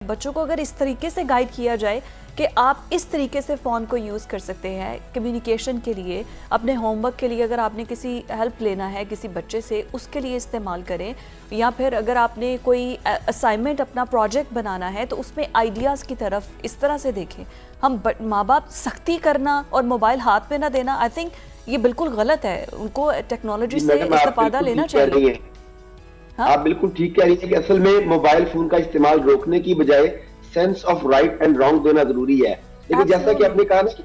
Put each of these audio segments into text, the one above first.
बच्चों को अगर इस तरीके से गाइड किया जाए कि आप इस तरीके से फ़ोन को यूज़ कर सकते हैं कम्युनिकेशन के लिए, अपने होमवर्क के लिए, अगर आपने किसी हेल्प लेना है किसी बच्चे से उसके लिए इस्तेमाल करें, या फिर अगर आपने कोई असाइनमेंट अपना प्रोजेक्ट बनाना है तो उसमें आइडियाज़ की तरफ इस तरह से देखें। हम माँ बाप सख्ती करना और मोबाइल हाथ में ना देना, आई थिंक ये बिल्कुल गलत है। उनको टेक्नोलॉजी से इस्तेफादा लेना चाहिए। हाँ? आप बिल्कुल ठीक कह रही है कि असल में मोबाइल फोन का इस्तेमाल रोकने की बजाय sense of right and wrong देना जरूरी है। लेकिन जैसा कि आपने कहा ना कि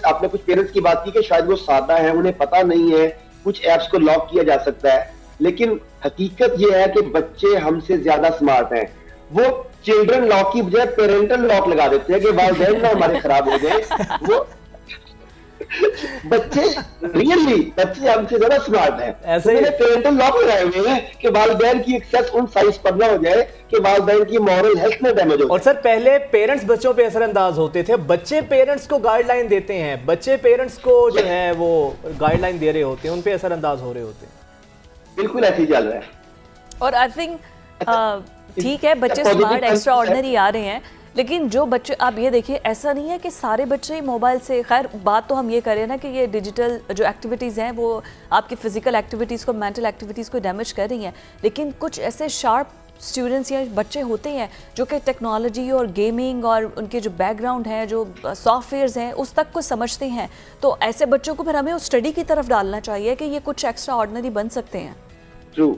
आपने कुछ पेरेंट्स की बात की कि शायद वो सादा है, उन्हें पता नहीं है, कुछ ऐप्स को लॉक किया जा सकता है, लेकिन हकीकत ये है कि बच्चे हमसे ज्यादा स्मार्ट हैं। वो चिल्ड्रन लॉक की बजाय पेरेंटल लॉक लगा देते हैं कि वालिदैन ना हमारे खराब हो जाए। वो बच्चे हमसे ज्यादा स्मार्ट हैं। ऐसे मैंने पेरेंटल लॉक लगाए हुए हैं कि वालिदैन की एक्सेस उन साइज पर ना हो जाए कि वालिदैन की मॉरल हेल्थ में डैमेज हो। और सर पहले पेरेंट्स बच्चों पे असरअंदाज होते थे, बच्चे पेरेंट्स को गाइडलाइन देते हैं, बच्चे पेरेंट्स को जो है वो गाइडलाइन दे रहे होते हैं, उन पे असरअंदाज हो रहे होते हैं। बिल्कुल ऐसे ही चल रहा है। और आई थिंक ठीक है, बच्चे स्मार्ट एक्स्ट्रा ऑर्डिनरी आ रहे हैं, लेकिन जो बच्चे, आप ये देखिए, ऐसा नहीं है कि सारे बच्चे ही मोबाइल से, खैर बात तो हम ये करें ना कि ये डिजिटल जो एक्टिविटीज़ हैं वो आपकी फिजिकल एक्टिविटीज़ को, मेंटल एक्टिविटीज़ को डैमेज कर रही हैं, लेकिन कुछ ऐसे शार्प स्टूडेंट्स या बच्चे होते हैं जो कि टेक्नोलॉजी और गेमिंग और उनके जो बैकग्राउंड है, जो सॉफ्टवेयर्स हैं, उस तक को समझते हैं। तो ऐसे बच्चों को फिर हमें उस स्टडी की तरफ डालना चाहिए कि ये कुछ एक्स्ट्रा ऑर्डिनरी बन सकते हैं। ट्रू।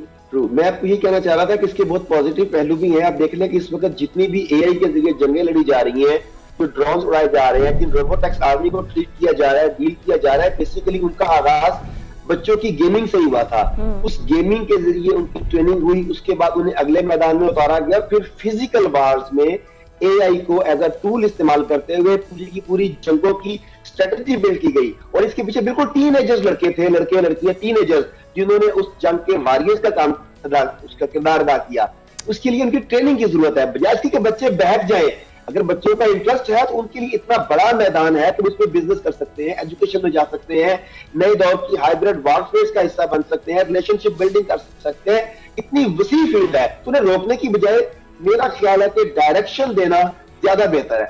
मैं आपको ये कहना चाह रहा था कि इसके बहुत पॉजिटिव पहलू भी हैं। आप देख लें कि इस वक्त जितनी भी एआई के जरिए जंगें लड़ी जा रही हैं, जो ड्रोन्स उड़ाए जा रहे हैं, जिन रोबोटिक्स आर्मी को ट्रीट किया जा रहा है, डील किया जा रहा है, बेसिकली उनका आगाज बच्चों की गेमिंग से ही हुआ था। उस गेमिंग के जरिए उनकी ट्रेनिंग हुई, उसके बाद उन्हें अगले मैदान में उतारा गया, फिर फिजिकल वार्स में एआई को एज अ टूल इस्तेमाल करते हुए पूरी की पूरी जंगों की स्ट्रेटजी बिल्ड की गई। और इसके पीछे बिल्कुल टीनेजर्स लड़के थे, लड़के लड़कियां टीनेजर्स, जिन्होंने उस जंग के वॉरियर्स का काम, उसका किरदार अदा किया। उसके लिए उनकी ट्रेनिंग की जरूरत है, बजाय इसके कि बच्चे बैठ जाएं। अगर बच्चों का इंटरेस्ट है तो उनके लिए इतना बड़ा मैदान है कि उसमें बिजनेस कर सकते हैं, एजुकेशन में जा सकते हैं, नए दौर की हाइब्रिड वॉरफेयर का हिस्सा बन सकते हैं, रिलेशनशिप बिल्डिंग कर सकते हैं। इतनी वसी फील्ड है, तो उन्हें रोकने की बजाय मेरा ख्याल है कि डायरेक्शन देना ज्यादा बेहतर है।